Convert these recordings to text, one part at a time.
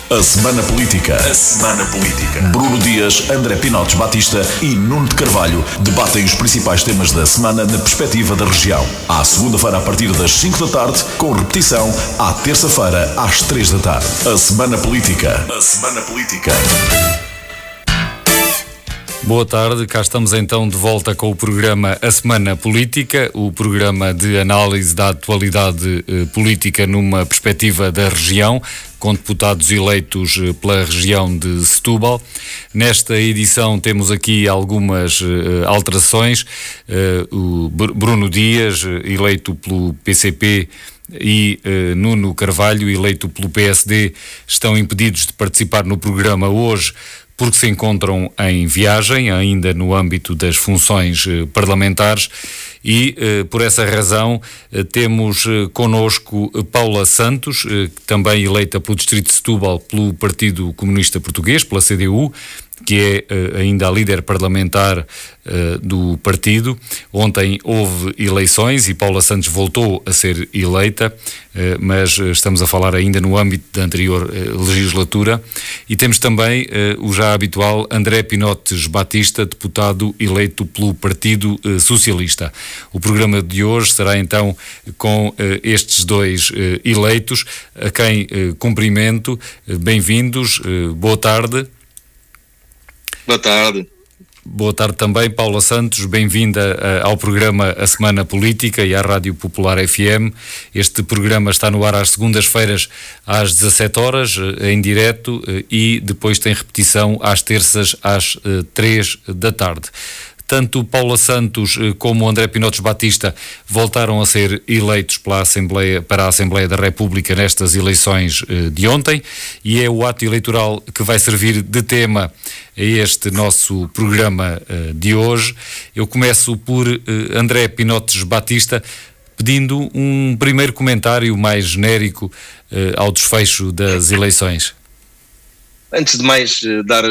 A Semana Política. A Semana Política. Bruno Dias, André Pinotes Batista e Nuno de Carvalho debatem os principais temas da semana na perspectiva da região. À segunda-feira a partir das 5 da tarde, com repetição à terça-feira às 3 da tarde. A Semana Política. A Semana Política. Boa tarde, cá estamos então de volta com o programa A Semana Política, o programa de análise da atualidade política numa perspectiva da região, com deputados eleitos pela região de Setúbal. Nesta edição temos aqui algumas alterações. O Bruno Dias, eleito pelo PCP, e Nuno Carvalho, eleito pelo PSD, estão impedidos de participar no programa hoje, porque se encontram em viagem, ainda no âmbito das funções parlamentares, e por essa razão temos connosco Paula Santos, também eleita pelo Distrito de Setúbal pelo Partido Comunista Português, pela CDU, que é ainda a líder parlamentar do partido. Ontem houve eleições e Paula Santos voltou a ser eleita, mas estamos a falar ainda no âmbito da anterior legislatura. E temos também o já habitual André Pinotes Batista, deputado eleito pelo Partido Socialista. O programa de hoje será então com estes dois eleitos, a quem cumprimento. Bem-vindos, boa tarde. Boa tarde. Boa tarde também, Paula Santos, bem-vinda ao programa A Semana Política e à Rádio Popular FM. Este programa está no ar às segundas-feiras às 17 horas, em direto, e depois tem repetição às terças às 3 da tarde. Tanto Paula Santos como André Pinotes Batista voltaram a ser eleitos para a Assembleia da República nestas eleições de ontem, e é o ato eleitoral que vai servir de tema a este nosso programa de hoje. Eu começo por André Pinotes Batista, pedindo um primeiro comentário mais genérico ao desfecho das eleições. Antes de mais, dar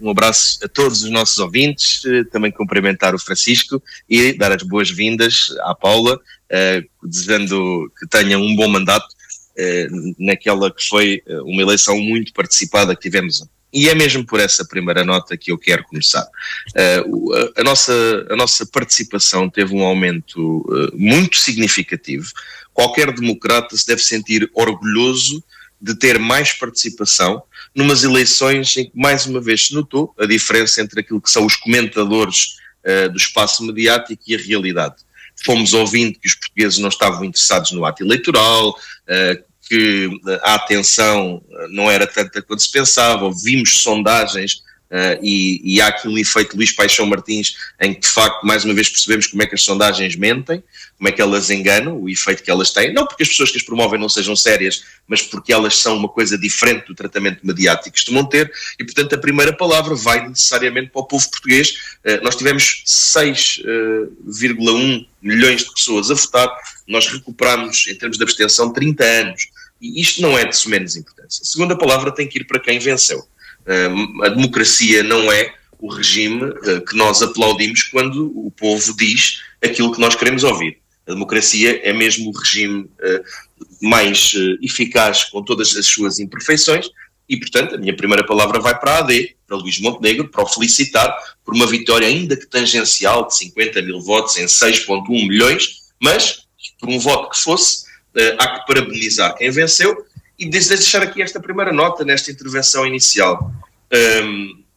um abraço a todos os nossos ouvintes, também cumprimentar o Francisco e dar as boas-vindas à Paula, desejando que tenha um bom mandato naquela que foi uma eleição muito participada que tivemos. E é mesmo por essa primeira nota que eu quero começar. A nossa participação teve um aumento muito significativo. Qualquer democrata se deve sentir orgulhoso de ter mais participação numas eleições em que mais uma vez se notou a diferença entre aquilo que são os comentadores do espaço mediático e a realidade. Fomos ouvindo que os portugueses não estavam interessados no ato eleitoral, que a atenção não era tanta quanto se pensava, vimos sondagens e há aquele efeito Luís Paixão Martins em que de facto mais uma vez percebemos como é que as sondagens mentem, como é que elas enganam, o efeito que elas têm, não porque as pessoas que as promovem não sejam sérias, mas porque elas são uma coisa diferente do tratamento mediático que costumam ter, e portanto a primeira palavra vai necessariamente para o povo português. Nós tivemos 6,1 milhões de pessoas a votar, nós recuperamos em termos de abstenção 30 anos, e isto não é de sumenos importância. A segunda palavra tem que ir para quem venceu. A democracia não é o regime que nós aplaudimos quando o povo diz aquilo que nós queremos ouvir. A democracia é mesmo o regime mais eficaz com todas as suas imperfeições e, portanto, a minha primeira palavra vai para a AD, para Luís Montenegro, para o felicitar por uma vitória ainda que tangencial de 50 mil votos em 6,1 milhões, mas por um voto que fosse, há que parabenizar quem venceu. E deixar aqui esta primeira nota nesta intervenção inicial.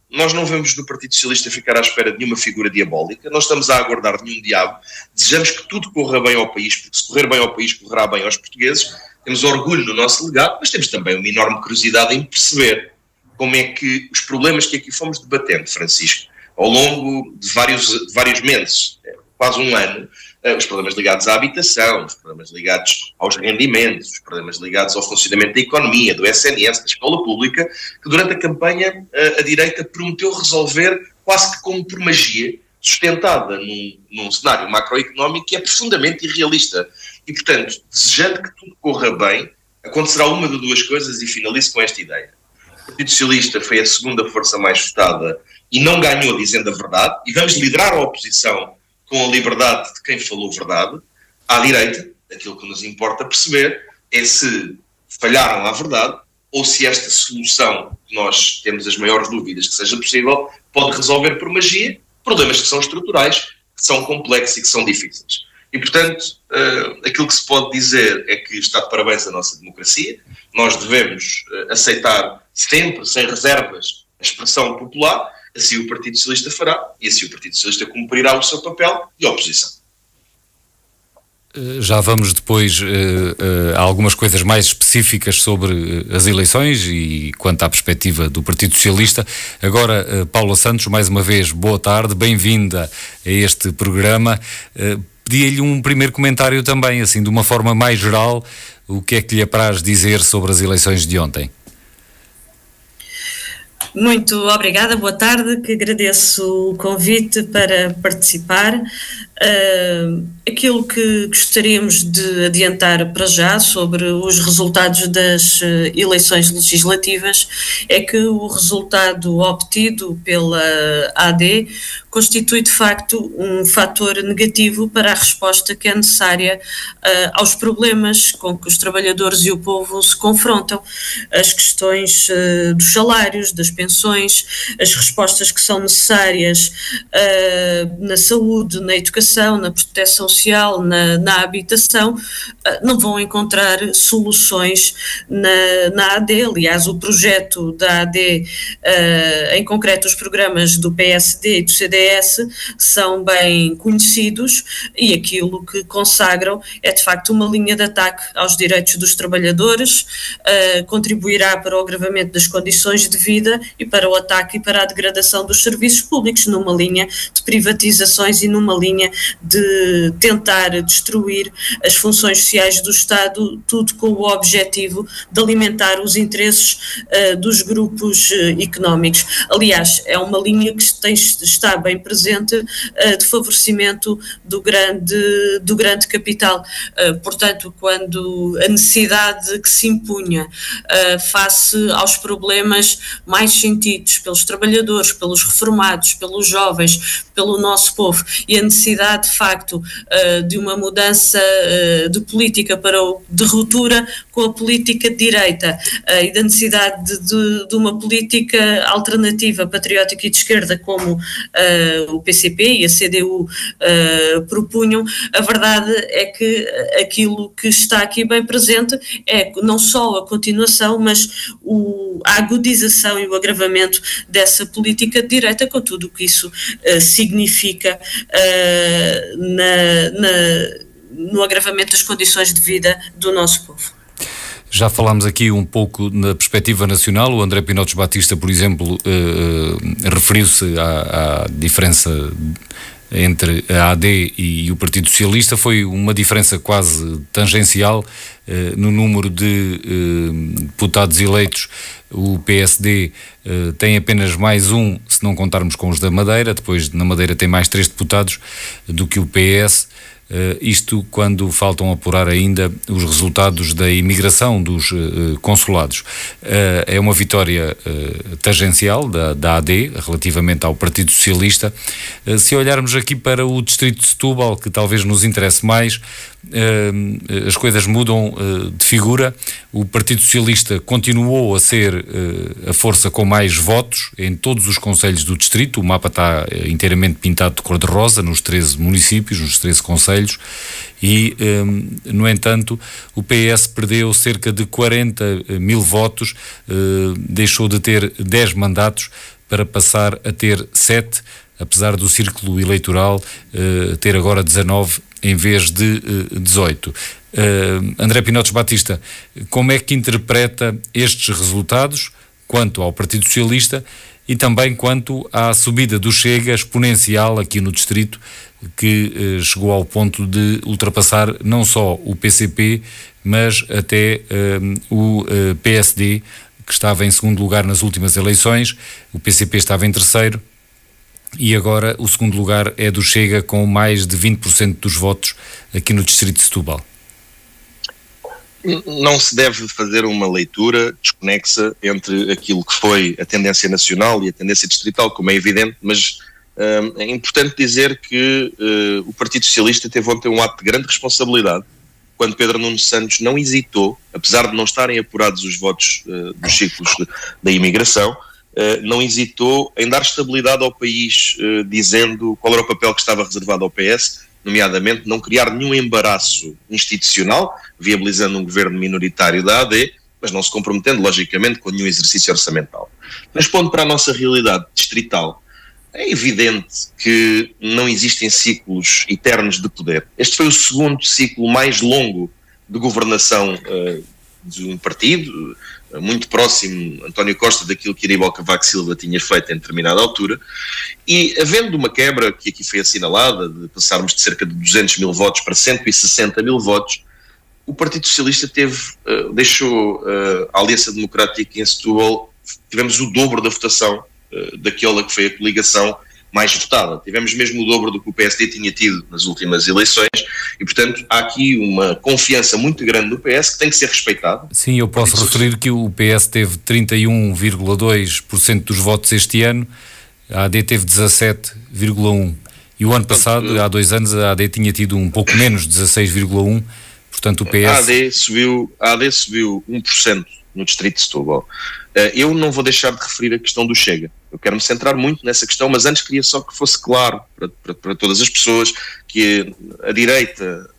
Nós não vamos no Partido Socialista ficar à espera de nenhuma figura diabólica, não estamos a aguardar nenhum diabo, desejamos que tudo corra bem ao país, porque se correr bem ao país, correrá bem aos portugueses, temos orgulho no nosso legado, mas temos também uma enorme curiosidade em perceber como é que os problemas que aqui fomos debatendo, Francisco, ao longo de vários meses, quase um ano, os problemas ligados à habitação, os problemas ligados aos rendimentos, os problemas ligados ao funcionamento da economia, do SNS, da escola pública, que durante a campanha a direita prometeu resolver quase que como por magia, sustentada num cenário macroeconómico que é profundamente irrealista. E, portanto, desejando que tudo corra bem, acontecerá uma de duas coisas e finalizo com esta ideia. O Partido Socialista foi a segunda força mais votada e não ganhou dizendo a verdade, e vamos liderar a oposição com a liberdade de quem falou verdade. À direita, aquilo que nos importa perceber é se falharam à verdade ou se esta solução, que nós temos as maiores dúvidas que seja possível, pode resolver por magia problemas que são estruturais, que são complexos e que são difíceis. E, portanto, aquilo que se pode dizer é que está de parabéns a nossa democracia. Nós devemos aceitar sempre, sem reservas, a expressão popular. Assim o Partido Socialista fará e assim o Partido Socialista cumprirá o seu papel de oposição. Já vamos depois a algumas coisas mais específicas sobre as eleições e quanto à perspectiva do Partido Socialista. Agora, Paula Santos, mais uma vez, boa tarde, bem-vinda a este programa. Pedia-lhe um primeiro comentário também, assim, de uma forma mais geral, o que é que lhe apraz dizer sobre as eleições de ontem? Muito obrigada, boa tarde, que agradeço o convite para participar. Aquilo que gostaríamos de adiantar para já sobre os resultados das eleições legislativas é que o resultado obtido pela AD constitui de facto um fator negativo para a resposta que é necessária aos problemas com que os trabalhadores e o povo se confrontam, as questões dos salários, das pensões, as respostas que são necessárias na saúde, na educação, na proteção social, na habitação, não vão encontrar soluções na AD. Aliás, o projeto da AD, em concreto os programas do PSD e do CDS, são bem conhecidos e aquilo que consagram é de facto uma linha de ataque aos direitos dos trabalhadores, contribuirá para o agravamento das condições de vida e para o ataque e para a degradação dos serviços públicos, numa linha de privatizações e numa linha de tentar destruir as funções sociais do Estado, tudo com o objetivo de alimentar os interesses dos grupos económicos. Aliás, é uma linha que está bem presente de favorecimento do grande capital. Portanto, quando a necessidade que se impunha face aos problemas mais sentidos pelos trabalhadores, pelos reformados, pelos jovens, pelo nosso povo, e a necessidade de facto de uma mudança de política de ruptura com a política de direita e da necessidade de uma política alternativa, patriótica e de esquerda, como o PCP e a CDU propunham, a verdade é que aquilo que está aqui bem presente é não só a continuação, mas a agudização e o agravamento dessa política de direita, com tudo o que isso significa no agravamento das condições de vida do nosso povo. Já falámos aqui um pouco na perspectiva nacional. O André Pinotes Batista, por exemplo, referiu-se à diferença entre a AD e o Partido Socialista. Foi uma diferença quase tangencial no número de deputados eleitos. O PSD tem apenas mais um, se não contarmos com os da Madeira. Depois, na Madeira, tem mais 3 deputados do que o PS. Isto quando faltam apurar ainda os resultados da imigração dos consulados. É uma vitória tangencial da AD relativamente ao Partido Socialista. Se olharmos aqui para o distrito de Setúbal, que talvez nos interesse mais, as coisas mudam de figura. O Partido Socialista continuou a ser a força com mais votos em todos os concelhos do distrito. O mapa está inteiramente pintado de cor-de-rosa nos 13 municípios, nos 13 concelhos, e, no entanto, o PS perdeu cerca de 40 mil votos, deixou de ter 10 mandatos para passar a ter 7, apesar do círculo eleitoral ter agora 19 em vez de 18. André Pinotes Batista, como é que interpreta estes resultados quanto ao Partido Socialista e também quanto à subida do Chega exponencial aqui no distrito, que chegou ao ponto de ultrapassar não só o PCP, mas até o PSD, que estava em segundo lugar nas últimas eleições. O PCP estava em terceiro e agora o segundo lugar é do Chega, com mais de 20% dos votos aqui no distrito de Setúbal. Não se deve fazer uma leitura desconexa entre aquilo que foi a tendência nacional e a tendência distrital, como é evidente, mas é importante dizer que o Partido Socialista teve ontem um ato de grande responsabilidade quando Pedro Nuno Santos não hesitou, apesar de não estarem apurados os votos dos ciclos da imigração, não hesitou em dar estabilidade ao país, dizendo qual era o papel que estava reservado ao PS, nomeadamente não criar nenhum embaraço institucional, viabilizando um governo minoritário da AD, mas não se comprometendo, logicamente, com nenhum exercício orçamental. Transpondo para a nossa realidade distrital, é evidente que não existem ciclos eternos de poder. Este foi o segundo ciclo mais longo de governação de um partido, muito próximo, António Costa, daquilo que Aníbal Cavaco Silva tinha feito em determinada altura, e havendo uma quebra que aqui foi assinalada, de passarmos de cerca de 200 mil votos para 160 mil votos, o Partido Socialista deixou a Aliança Democrática em Setúbal, tivemos o dobro da votação daquela que foi a coligação mais votada. Tivemos mesmo o dobro do que o PSD tinha tido nas últimas eleições e, portanto, há aqui uma confiança muito grande no PS que tem que ser respeitada. Sim, eu posso referir que o PS teve 31,2% dos votos este ano, a AD teve 17,1%. E o ano passado, há 2 anos, a AD tinha tido um pouco menos, 16,1%. Portanto, o PS... A AD subiu 1% no distrito de Setúbal. Eu não vou deixar de referir a questão do Chega. Eu quero me centrar muito nessa questão, mas antes queria só que fosse claro para todas as pessoas que a direita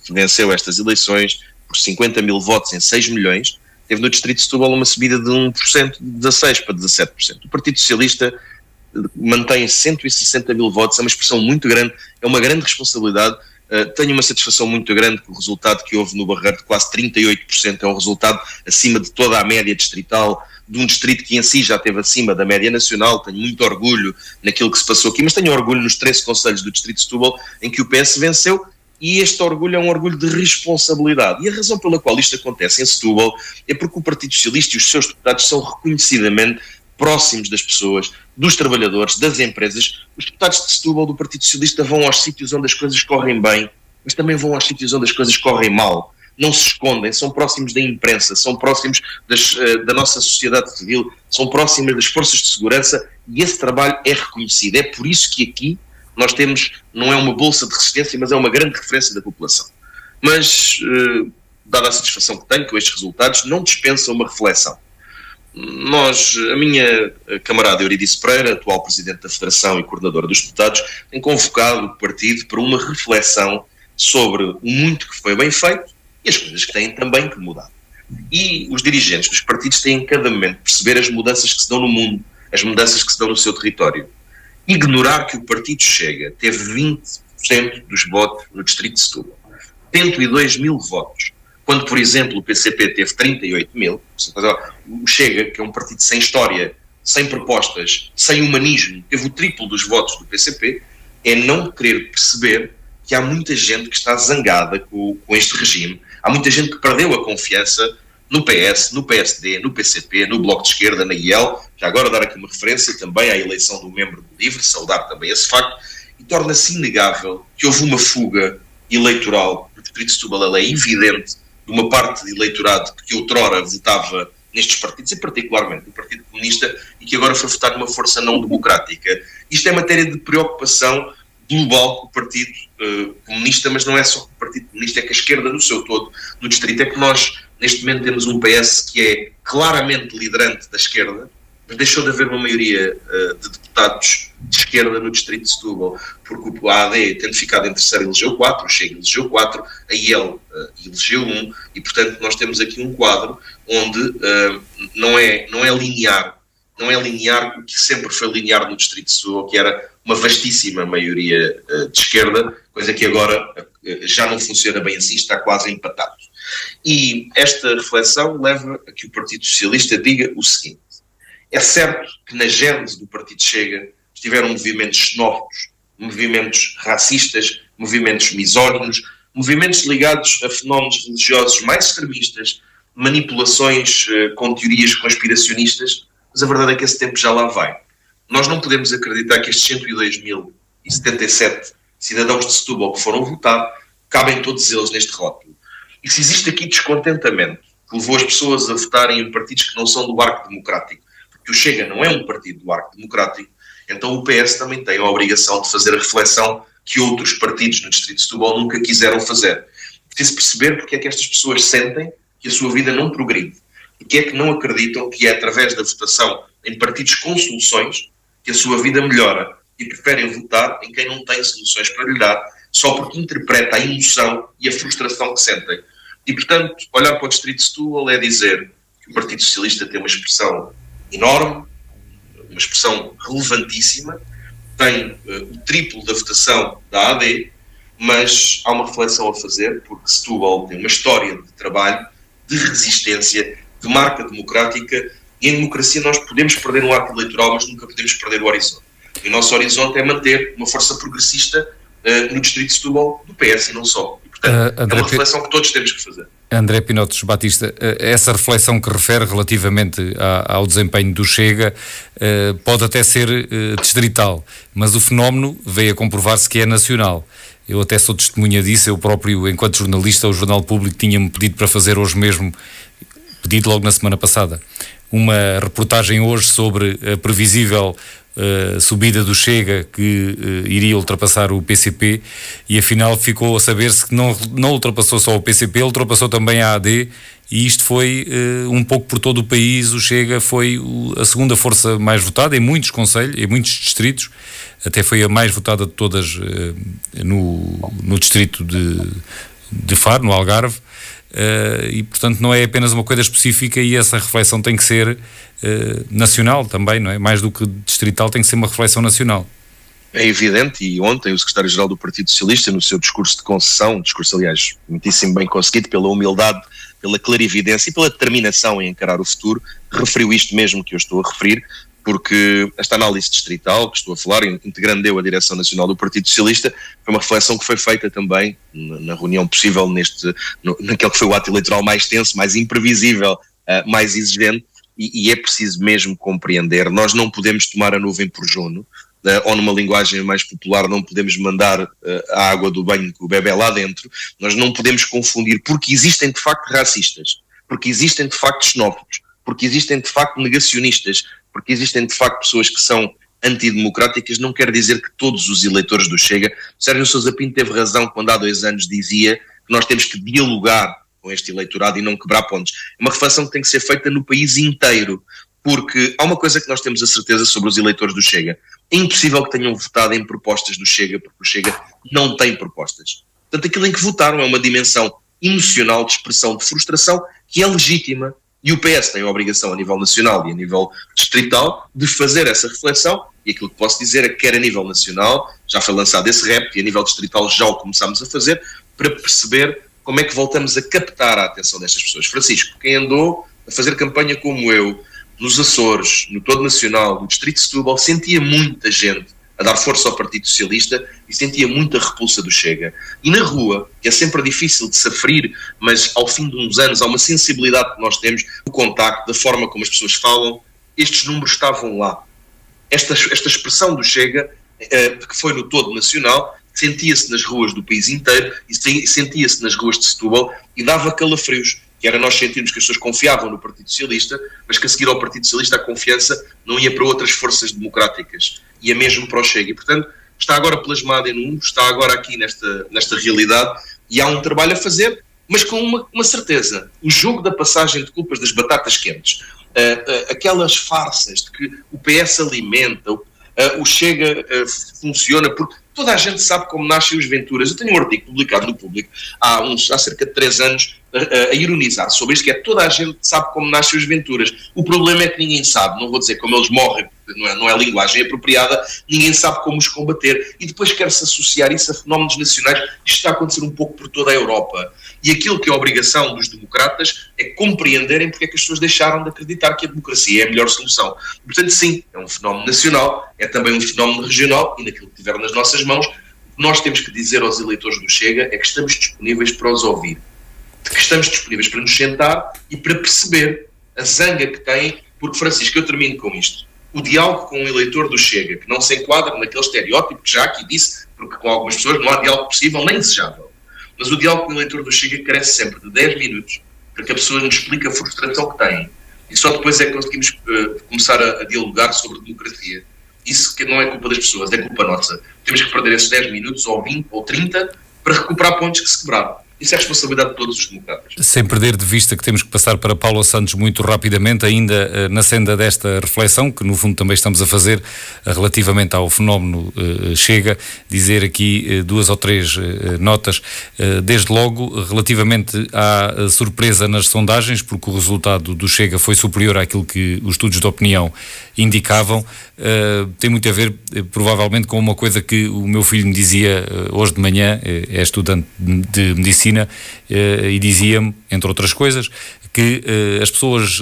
que venceu estas eleições por 50 mil votos em 6 milhões, teve no distrito de Setúbal uma subida de 1%, de 16% para 17%. O Partido Socialista mantém 160 mil votos, é uma expressão muito grande, é uma grande responsabilidade. Tenho uma satisfação muito grande com o resultado que houve no Barreiro de quase 38%, é um resultado acima de toda a média distrital, de um distrito que em si já esteve acima da média nacional. Tenho muito orgulho naquilo que se passou aqui, mas tenho orgulho nos 13 concelhos do distrito de Setúbal em que o PS venceu, e este orgulho é um orgulho de responsabilidade. E a razão pela qual isto acontece em Setúbal é porque o Partido Socialista e os seus deputados são reconhecidamente próximos das pessoas, dos trabalhadores, das empresas. Os deputados de Setúbal do Partido Socialista vão aos sítios onde as coisas correm bem, mas também vão aos sítios onde as coisas correm mal. Não se escondem, são próximos da imprensa, são próximos da nossa sociedade civil, são próximos das forças de segurança, e esse trabalho é reconhecido. É por isso que aqui nós temos, não é uma bolsa de resistência, mas é uma grande referência da população. Mas, dada a satisfação que tenho com estes resultados, não dispensa uma reflexão. A minha camarada Euridice Pereira, atual Presidente da Federação e Coordenadora dos Deputados, tem convocado o partido para uma reflexão sobre o muito que foi bem feito e as coisas que têm também que mudar. E os dirigentes dos partidos têm em cada momento perceber as mudanças que se dão no mundo, as mudanças que se dão no seu território. Ignorar que o partido Chega teve 20% dos votos no distrito de Setúbal, 102 mil votos, quando, por exemplo, o PCP teve 38 mil, o Chega, que é um partido sem história, sem propostas, sem humanismo, teve o triplo dos votos do PCP, é não querer perceber que há muita gente que está zangada com este regime, há muita gente que perdeu a confiança no PS, no PSD, no PCP, no Bloco de Esquerda, na IEL, já agora dar aqui uma referência também à eleição do membro do LIVRE, saudar também esse facto, e torna-se inegável que houve uma fuga eleitoral no distrito de Setúbal. Ela é evidente, de uma parte de eleitorado que outrora votava nestes partidos, e particularmente no Partido Comunista, e que agora foi votar numa força não democrática. Isto é matéria de preocupação global com o Partido Comunista, mas não é só com o Partido Comunista, é que a esquerda no seu todo, no distrito, é que nós neste momento temos um PS que é claramente liderante da esquerda, mas deixou de haver uma maioria de deputados de esquerda no distrito de Setúbal, porque a AD, tendo ficado em terceiro, elegeu 4, o Chega elegeu 4, a IEL elegeu 1, e portanto nós temos aqui um quadro onde não é linear o que sempre foi linear no distrito de Setúbal, que era uma vastíssima maioria de esquerda, coisa que agora já não funciona bem assim, está quase empatado. E esta reflexão leva a que o Partido Socialista diga o seguinte: é certo que na gênese do Partido Chega estiveram movimentos xenófobos, movimentos racistas, movimentos misóginos, movimentos ligados a fenómenos religiosos mais extremistas, manipulações com teorias conspiracionistas, mas a verdade é que esse tempo já lá vai. Nós não podemos acreditar que estes 102.077 cidadãos de Setúbal que foram votar, cabem todos eles neste rótulo. E se existe aqui descontentamento que levou as pessoas a votarem em partidos que não são do arco democrático, porque o Chega não é um partido do arco democrático, então o PS também tem a obrigação de fazer a reflexão que outros partidos no distrito de Setúbal nunca quiseram fazer. preciso perceber porque é que estas pessoas sentem que a sua vida não progride, porque é que não acreditam que é através da votação em partidos com soluções que a sua vida melhora e preferem votar em quem não tem soluções para lhe dar, só porque interpreta a emoção e a frustração que sentem. E, portanto, olhar para o Distrito de Setúbal é dizer que o Partido Socialista tem uma expressão enorme, uma expressão relevantíssima, tem o triplo da votação da AD, mas há uma reflexão a fazer, porque Setúbal tem uma história de trabalho, de resistência, de marca democrática, e em democracia nós podemos perder um ato eleitoral, mas nunca podemos perder o horizonte. E o nosso horizonte é manter uma força progressista no Distrito de Setúbal, do PS e não só. E, portanto, é uma reflexão que todos temos que fazer. André Pinotes Batista, essa reflexão que refere relativamente ao desempenho do Chega pode até ser distrital, mas o fenómeno veio a comprovar-se que é nacional. Eu até sou testemunha disso, eu próprio, enquanto jornalista, o Jornal Público tinha-me pedido para fazer hoje mesmo, pedido logo na semana passada, uma reportagem hoje sobre a previsível subida do Chega que iria ultrapassar o PCP, e afinal ficou a saber-se que não ultrapassou só o PCP, ultrapassou também a AD, e isto foi um pouco por todo o país. O Chega foi a segunda força mais votada em muitos concelhos, em muitos distritos, até foi a mais votada de todas no distrito de Faro, no Algarve. E portanto não é apenas uma coisa específica, e essa reflexão tem que ser nacional também, não é? Mais do que distrital, tem que ser uma reflexão nacional. É evidente, e ontem o secretário-geral do Partido Socialista, no seu discurso de concessão, discurso aliás muitíssimo bem conseguido, pela humildade, pela clarividência e pela determinação em encarar o futuro, referiu isto mesmo que eu estou a referir, porque esta análise distrital que estou a falar, integrando eu a direção nacional do Partido Socialista, foi uma reflexão que foi feita também na reunião possível naquele que foi o ato eleitoral mais tenso, mais imprevisível, mais exigente, e é preciso mesmo compreender, nós não podemos tomar a nuvem por jono, ou numa linguagem mais popular, não podemos mandar a água do banho com o bebé lá dentro, nós não podemos confundir, porque existem de facto racistas, porque existem de facto xenófobos, porque existem de facto negacionistas, porque existem de facto pessoas que são antidemocráticas, não quer dizer que todos os eleitores do Chega. Sérgio Sousa Pinto teve razão quando há 2 anos dizia que nós temos que dialogar com este eleitorado e não quebrar pontes. É uma reflexão que tem que ser feita no país inteiro, porque há uma coisa que nós temos a certeza sobre os eleitores do Chega: é impossível que tenham votado em propostas do Chega, porque o Chega não tem propostas. Portanto, aquilo em que votaram é uma dimensão emocional de expressão de frustração que é legítima. E o PS tem a obrigação a nível nacional e a nível distrital de fazer essa reflexão, e aquilo que posso dizer é que quer a nível nacional, já foi lançado esse repto, e a nível distrital já o começámos a fazer, para perceber como é que voltamos a captar a atenção destas pessoas. Francisco, quem andou a fazer campanha como eu, nos Açores, no todo nacional, no Distrito de Setúbal, sentia muita gente a dar força ao Partido Socialista e sentia muita repulsa do Chega. E na rua, que é sempre difícil de se aferir, mas ao fim de uns anos há uma sensibilidade que nós temos, o contacto, da forma como as pessoas falam, estes números estavam lá. Esta expressão do Chega, que foi no todo nacional, sentia-se nas ruas do país inteiro e sentia-se nas ruas de Setúbal e dava calafrios, que era nós sentirmos que as pessoas confiavam no Partido Socialista, mas que a seguir ao Partido Socialista a confiança não ia para outras forças democráticas, ia mesmo para o Chega. E, portanto, está agora plasmado em números, está agora aqui nesta realidade, e há um trabalho a fazer, mas com uma certeza: o jogo da passagem de culpas das batatas quentes, aquelas farsas de que o PS alimenta, o Chega funciona, porque toda a gente sabe como nascem os Venturas. Eu tenho um artigo publicado no Público há cerca de 3 anos a ironizar sobre isto, que é: toda a gente sabe como nascem os Venturas. O problema é que ninguém sabe, não vou dizer como eles morrem, não é linguagem apropriada, ninguém sabe como os combater. E depois quer-se associar isso a fenómenos nacionais. Isto está a acontecer um pouco por toda a Europa. E aquilo que é a obrigação dos democratas é compreenderem porque é que as pessoas deixaram de acreditar que a democracia é a melhor solução. Portanto, sim, é um fenómeno nacional, é também um fenómeno regional, e naquilo que tiver nas nossas mãos, o que nós temos que dizer aos eleitores do Chega é que estamos disponíveis para os ouvir, que estamos disponíveis para nos sentar e para perceber a zanga que têm, porque, Francisco, eu termino com isto: o diálogo com o eleitor do Chega, que não se enquadra naquele estereótipo que já aqui disse, porque com algumas pessoas não há diálogo possível nem desejável, mas o diálogo com o eleitor do Chega carece sempre de 10 minutos para que a pessoa nos explique a frustração que tem, e só depois é que conseguimos começar a dialogar sobre democracia. Isso que não é culpa das pessoas, é culpa nossa. Temos que perder esses 10 minutos, ou 20, ou 30, para recuperar pontos que se quebraram. Isso é a responsabilidade de todos os democratas. Sem perder de vista que temos que passar para Paula Santos muito rapidamente, ainda na senda desta reflexão, que no fundo também estamos a fazer relativamente ao fenómeno Chega, dizer aqui 2 ou 3 notas. Desde logo, relativamente à surpresa nas sondagens, porque o resultado do Chega foi superior àquilo que os estudos de opinião indicavam, tem muito a ver, provavelmente, com uma coisa que o meu filho me dizia hoje de manhã, é estudante de medicina, e dizia-me, entre outras coisas, que as pessoas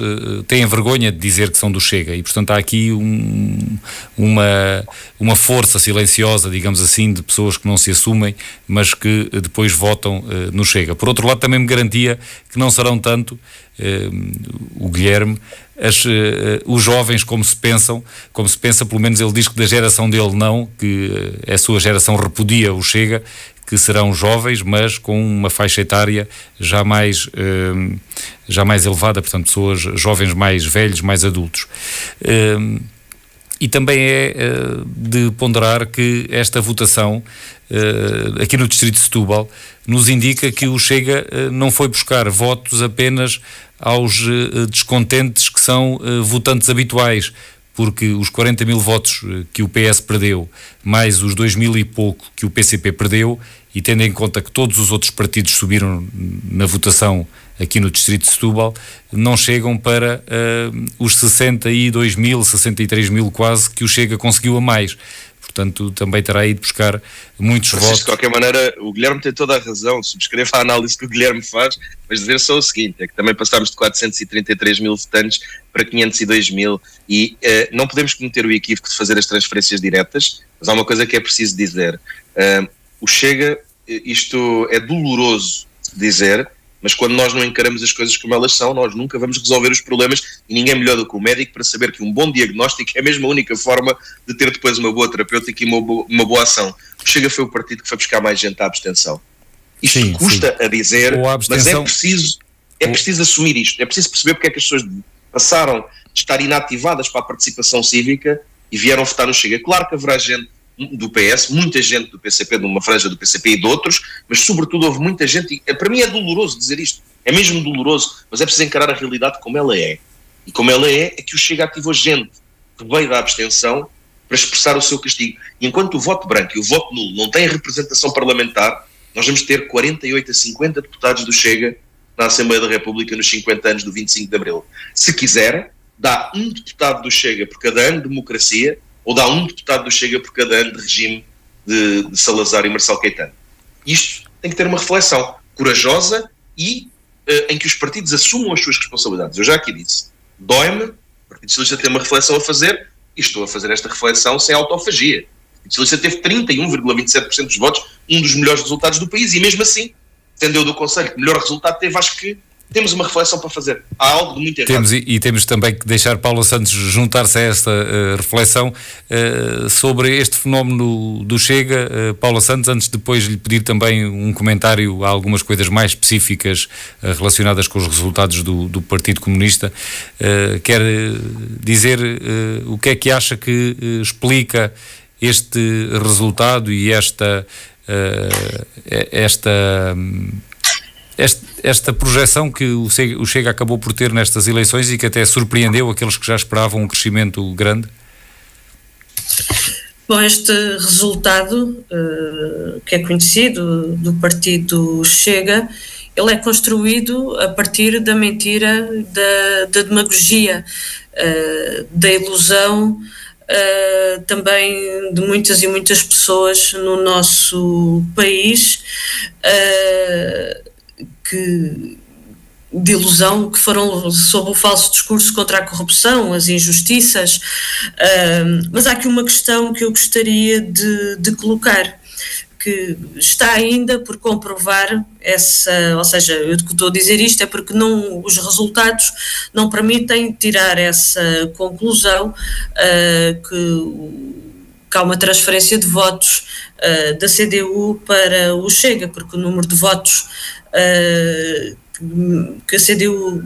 têm vergonha de dizer que são do Chega e, portanto, há aqui uma força silenciosa, digamos assim, de pessoas que não se assumem, mas que depois votam no Chega. Por outro lado, também me garantia que não serão tanto, o Guilherme, os jovens como se pensa, pelo menos ele diz que da geração dele não, que a sua geração repudia o Chega, que serão jovens, mas com uma faixa etária já mais elevada, portanto, pessoas jovens mais velhos, mais adultos. E também é de ponderar que esta votação, aqui no Distrito de Setúbal, nos indica que o Chega não foi buscar votos apenas aos descontentes que são votantes habituais, porque os 40 mil votos que o PS perdeu, mais os 2.000 e pouco que o PCP perdeu, e tendo em conta que todos os outros partidos subiram na votação aqui no Distrito de Setúbal, não chegam para os 62 mil, 63 mil quase, que o Chega conseguiu a mais. Portanto, também terá ido buscar muitos votos. De qualquer maneira, o Guilherme tem toda a razão, subscrevo a análise que o Guilherme faz, mas dizer só o seguinte, é que também passámos de 433 mil votantes para 502 mil e não podemos cometer o equívoco de fazer as transferências diretas, mas há uma coisa que é preciso dizer. O Chega, isto é doloroso dizer, mas quando nós não encaramos as coisas como elas são, nós nunca vamos resolver os problemas e ninguém melhor do que o médico para saber que um bom diagnóstico é mesmo a única forma de ter depois uma boa terapêutica e uma boa ação. O Chega foi o partido que foi buscar mais gente à abstenção. Isto sim, custa sim. a dizer, mas é preciso assumir isto. É preciso perceber porque é que as pessoas passaram de estar inativadas para a participação cívica e vieram votar no Chega. Claro que haverá gente do PS, muita gente do PCP, de uma franja do PCP e de outros, mas sobretudo houve muita gente, e para mim é doloroso dizer isto, é mesmo doloroso, mas é preciso encarar a realidade como ela é. E como ela é que o Chega ativou gente que veio da abstenção para expressar o seu castigo. E enquanto o voto branco e o voto nulo não têm representação parlamentar, nós vamos ter 48 a 50 deputados do Chega na Assembleia da República nos 50 anos do 25 de Abril. Se quiser, dá um deputado do Chega por cada ano de democracia, ou dá um deputado do Chega por cada ano de regime de Salazar e Marcelo Caetano. Isto tem que ter uma reflexão corajosa e em que os partidos assumam as suas responsabilidades. Eu já aqui disse, dói-me, o Partido Socialista tem uma reflexão a fazer e estou a fazer esta reflexão sem autofagia. O Partido Socialista teve 31,27% dos votos, um dos melhores resultados do país, e mesmo assim, tendo eu do Conselho que melhor resultado teve, acho que temos uma reflexão para fazer. Há algo de muito errado. Temos também que deixar Paula Santos juntar-se a esta reflexão sobre este fenómeno do Chega. Paula Santos, antes de depois lhe pedir também um comentário a algumas coisas mais específicas relacionadas com os resultados do Partido Comunista, quer dizer o que é que acha que explica este resultado e esta projeção que o Chega acabou por ter nestas eleições e que até surpreendeu aqueles que já esperavam um crescimento grande? Bom, este resultado, que é conhecido do partido Chega, ele é construído a partir da mentira, da demagogia, da ilusão, também de muitas e muitas pessoas no nosso país, de ilusão, que foram sob o falso discurso contra a corrupção, as injustiças, mas há aqui uma questão que eu gostaria de colocar, que está ainda por comprovar ou seja, eu estou a dizer isto é porque os resultados não permitem tirar essa conclusão, que há uma transferência de votos da CDU para o Chega, porque o número de votos que a CDU,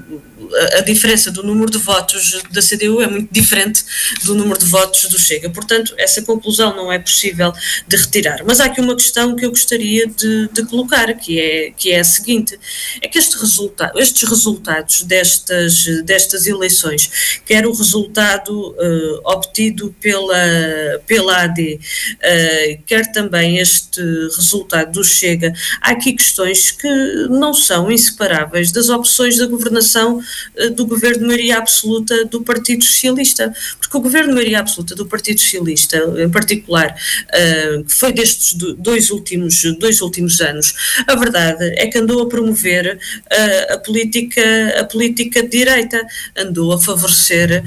a diferença do número de votos da CDU é muito diferente do número de votos do Chega. Portanto, essa conclusão não é possível de retirar. Mas há aqui uma questão que eu gostaria de colocar, que é a seguinte: é que estes resultados destas eleições, quer o resultado obtido pela AD, quer também este resultado do Chega, há aqui questões que não são inseparáveis das opções da governação do governo de maioria absoluta do Partido Socialista, porque o governo de maioria absoluta do Partido Socialista, em particular, que foi destes dois últimos anos, a verdade é que andou a promover a política de direita, andou a favorecer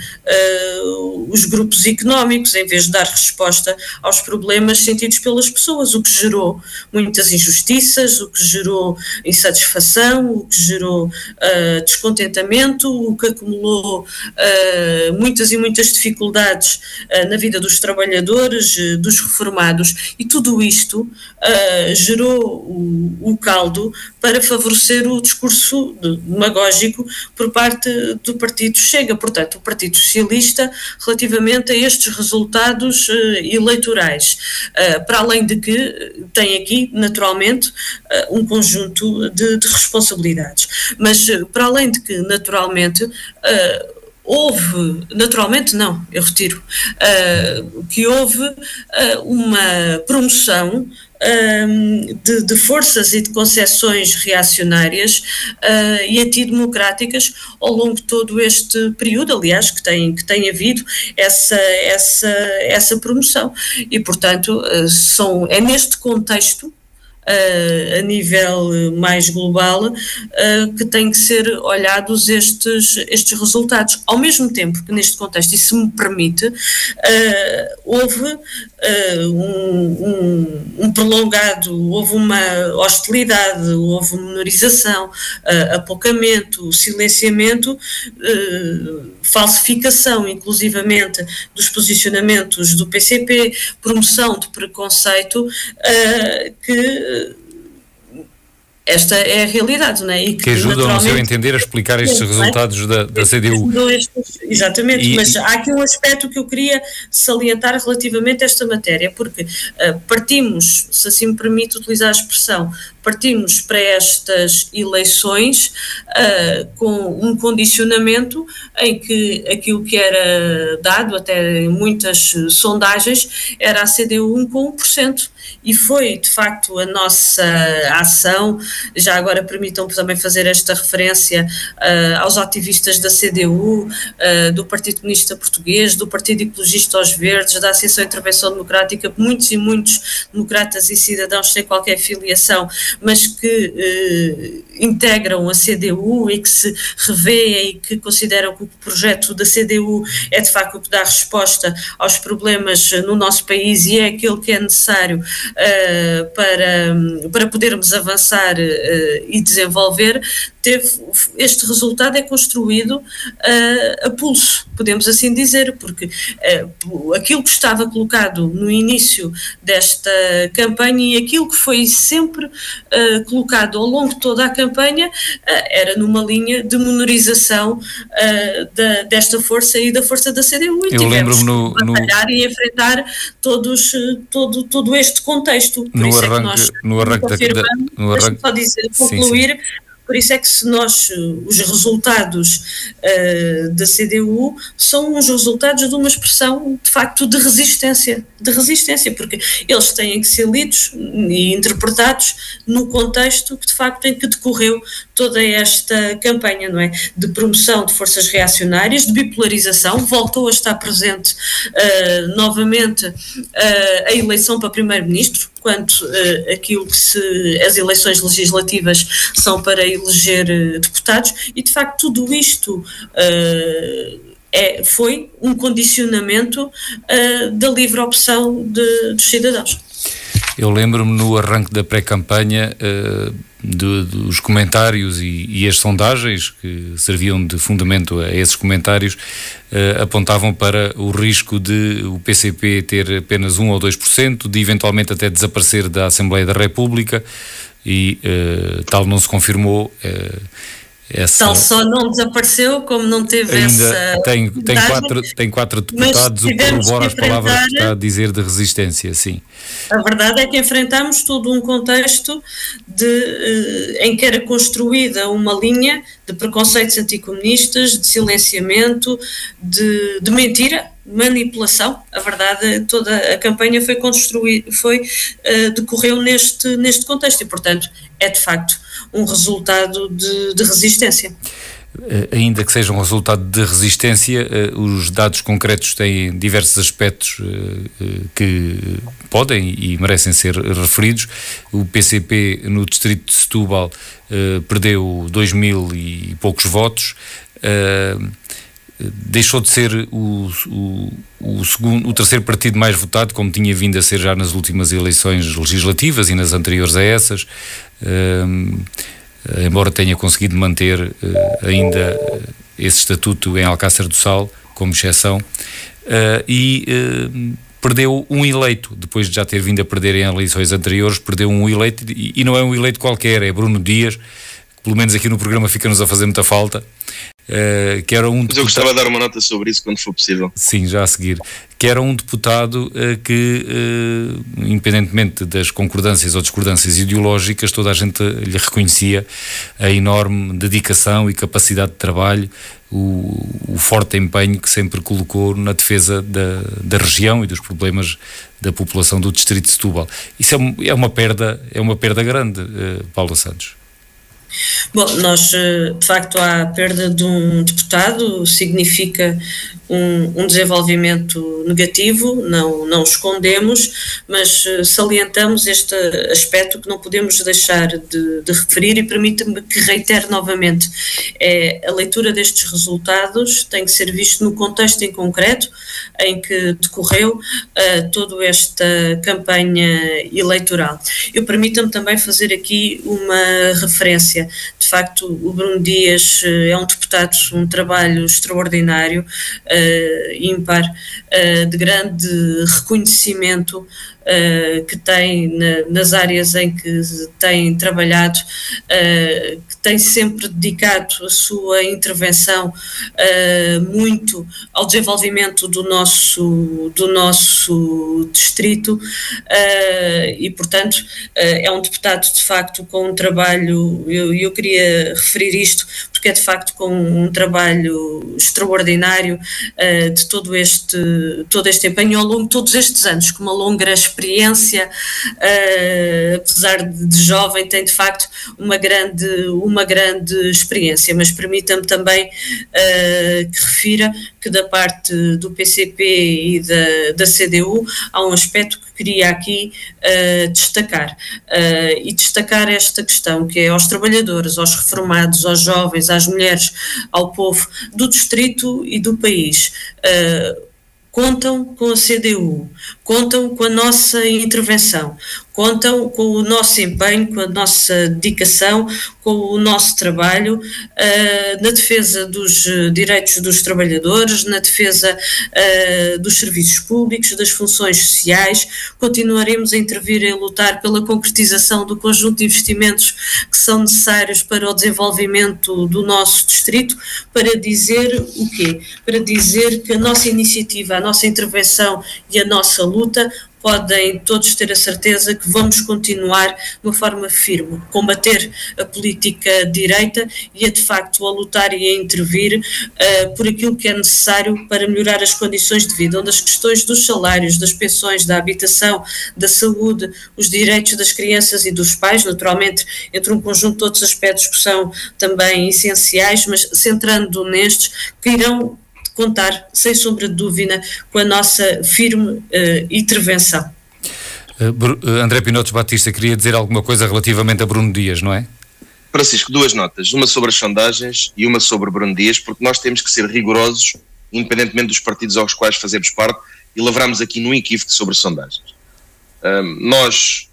os grupos económicos, em vez de dar resposta aos problemas sentidos pelas pessoas, o que gerou muitas injustiças, o que gerou insatisfação, o que gerou descontentamento, o que acumulou muitas e muitas dificuldades na vida dos trabalhadores, dos reformados, e tudo isto gerou o caldo para favorecer o discurso demagógico por parte do Partido Chega. Portanto, o Partido Socialista, relativamente a estes resultados eleitorais, para além de que tem aqui, naturalmente, um conjunto de responsabilidades. Mas, para além de que, naturalmente, que houve uma promoção de forças e de concepções reacionárias e antidemocráticas ao longo de todo este período, aliás, que tem havido essa promoção. E, portanto, é neste contexto, a nível mais global, que têm que ser olhados estes resultados. Ao mesmo tempo que neste contexto, e se me permite, houve um prolongado, houve uma hostilidade, houve menorização, apocamento, silenciamento, falsificação, inclusivamente, dos posicionamentos do PCP, promoção de preconceito, que esta é a realidade, não é? E que ajuda, no seu entender, a explicar estes resultados da CDU. Exatamente, mas há aqui um aspecto que eu queria salientar relativamente a esta matéria, porque partimos, se assim me permite utilizar a expressão, partimos para estas eleições com um condicionamento em que aquilo que era dado, até em muitas sondagens, era a CDU 1 com 1%. E foi, de facto, a nossa ação. Já agora permitam-me também fazer esta referência aos ativistas da CDU, do Partido Comunista Português, do Partido Ecologista aos Verdes, da Associação de Intervenção Democrática, muitos e muitos democratas e cidadãos sem qualquer filiação, mas que integram a CDU e que se revêem e que consideram que o projeto da CDU é de facto o que dá resposta aos problemas no nosso país e é aquele que é necessário para podermos avançar e desenvolver. Este resultado é construído a pulso, podemos assim dizer, porque aquilo que estava colocado no início desta campanha e aquilo que foi sempre colocado ao longo de toda a campanha era numa linha de menorização desta força e da força da CDU. E tivemos que batalhar e enfrentar todo este contexto. Por isso deixa-me só dizer, concluir. Sim. Por isso é que os resultados da CDU são os resultados de uma expressão, de facto, de resistência, porque eles têm que ser lidos e interpretados no contexto que, de facto, em que decorreu toda esta campanha, não é? De promoção de forças reacionárias, de bipolarização, voltou a estar presente novamente a eleição para primeiro-ministro, quanto aquilo que as eleições legislativas são para eleger deputados, e de facto tudo isto foi um condicionamento da livre opção dos cidadãos. Eu lembro-me no arranque da pré-campanha dos comentários e as sondagens que serviam de fundamento a esses comentários apontavam para o risco de o PCP ter apenas 1 ou 2%, de eventualmente até desaparecer da Assembleia da República, e tal não se confirmou. Tal só não desapareceu, como não teve ainda essa... Tem quatro deputados, o que corrobora as palavras que está a dizer de resistência, sim. A verdade é que enfrentamos todo um contexto em que era construída uma linha de preconceitos anticomunistas, de silenciamento, de mentira, manipulação. A verdade, toda a campanha decorreu neste contexto e, portanto, é de facto um resultado de resistência. Ainda que seja um resultado de resistência, os dados concretos têm diversos aspectos que podem e merecem ser referidos. O PCP no distrito de Setúbal perdeu 2.000 e poucos votos, deixou de ser o terceiro partido mais votado, como tinha vindo a ser já nas últimas eleições legislativas e nas anteriores a essas, embora tenha conseguido manter ainda esse estatuto em Alcácer do Sal, como exceção, perdeu um eleito, depois de já ter vindo a perder em eleições anteriores, perdeu um eleito, e não é um eleito qualquer, é Bruno Dias, que pelo menos aqui no programa fica-nos a fazer muita falta. Que era um deputado... Mas eu gostava de dar uma nota sobre isso quando for possível. Sim, já a seguir. Que era um deputado que, independentemente das concordâncias ou discordâncias ideológicas, toda a gente lhe reconhecia a enorme dedicação e capacidade de trabalho, o forte empenho que sempre colocou na defesa da região e dos problemas da população do distrito de Setúbal. Isso é uma perda grande, Paula Santos. Bom, de facto, a perda de um deputado significa um desenvolvimento negativo, não escondemos, mas salientamos este aspecto que não podemos deixar de referir e permita-me que reitere novamente. A leitura destes resultados tem que ser visto no contexto em concreto em que decorreu toda esta campanha eleitoral. Eu permita-me também fazer aqui uma referência. De facto, o Bruno Dias é um deputado, um trabalho extraordinário, ímpar, de grande reconhecimento que tem nas áreas em que tem trabalhado, que tem sempre dedicado a sua intervenção muito ao desenvolvimento do nosso distrito e, portanto, é um deputado de facto com um trabalho, eu queria referir isto porque é de facto com um trabalho extraordinário de todo este empenho ao longo de todos estes anos, com uma longa experiência, apesar de jovem, tem de facto uma grande experiência, mas permita-me também que refira que da parte do PCP e da CDU há um aspecto que queria aqui destacar, e destacar esta questão, que é aos trabalhadores, aos reformados, aos jovens, às mulheres, ao povo do distrito e do país. Contam com a CDU, contam com a nossa intervenção, contam com o nosso empenho, com a nossa dedicação, com o nosso trabalho na defesa dos direitos dos trabalhadores, na defesa dos serviços públicos, das funções sociais. Continuaremos a intervir e a lutar pela concretização do conjunto de investimentos que são necessários para o desenvolvimento do nosso distrito, para dizer o quê? Para dizer que a nossa iniciativa, a nossa intervenção e a nossa luta podem todos ter a certeza que vamos continuar de uma forma firme, combater a política de direita e de facto a lutar e a intervir por aquilo que é necessário para melhorar as condições de vida, onde as questões dos salários, das pensões, da habitação, da saúde, os direitos das crianças e dos pais, naturalmente entre um conjunto de outros aspectos que são também essenciais, mas centrando nestes, que irão contar, sem sombra de dúvida, com a nossa firme intervenção. André Pinotes Batista queria dizer alguma coisa relativamente a Bruno Dias, não é? Francisco, duas notas, uma sobre as sondagens e uma sobre Bruno Dias, porque nós temos que ser rigorosos, independentemente dos partidos aos quais fazemos parte, e lavramos aqui num equívoco sobre sondagens. Nós,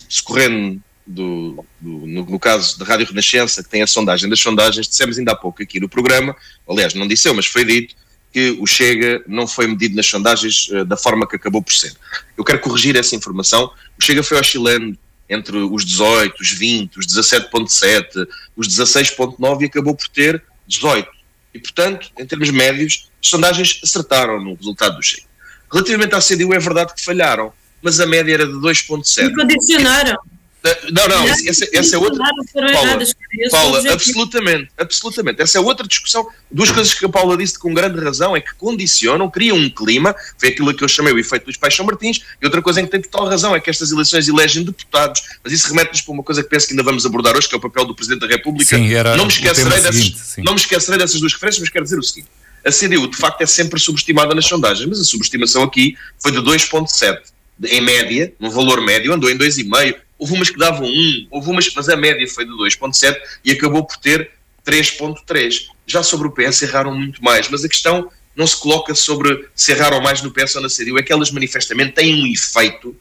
discorrendo no caso da Rádio Renascença, que tem a sondagem das sondagens, dissemos ainda há pouco aqui no programa, aliás não disse eu, mas foi dito, que o Chega não foi medido nas sondagens da forma que acabou por ser. Eu quero corrigir essa informação. O Chega foi oscilando entre os 18, os 20, os 17.7, os 16.9 e acabou por ter 18. E, portanto, em termos médios, as sondagens acertaram no resultado do Chega. Relativamente à CDU, é verdade que falharam, mas a média era de 2.7. E condicionaram. Não, essa é outra. Paula, absolutamente. Essa é outra discussão. Duas coisas que a Paula disse com grande razão é que condicionam, criam um clima, foi aquilo que eu chamei o efeito dos Paixão Martins, e outra coisa em que tem total razão é que estas eleições elegem deputados, mas isso remete-nos para uma coisa que penso que ainda vamos abordar hoje, que é o papel do Presidente da República. Sim, não me esquecerei dessas duas referências, mas quero dizer o seguinte: a CDU de facto é sempre subestimada nas sondagens, mas a subestimação aqui foi de 2.7, em média, no valor médio, andou em 2,5, houve umas que davam 1, mas a média foi de 2.7 e acabou por ter 3.3. Já sobre o PS erraram muito mais, mas a questão não se coloca sobre se erraram mais no PS ou na CDU, é que elas manifestamente têm um efeito,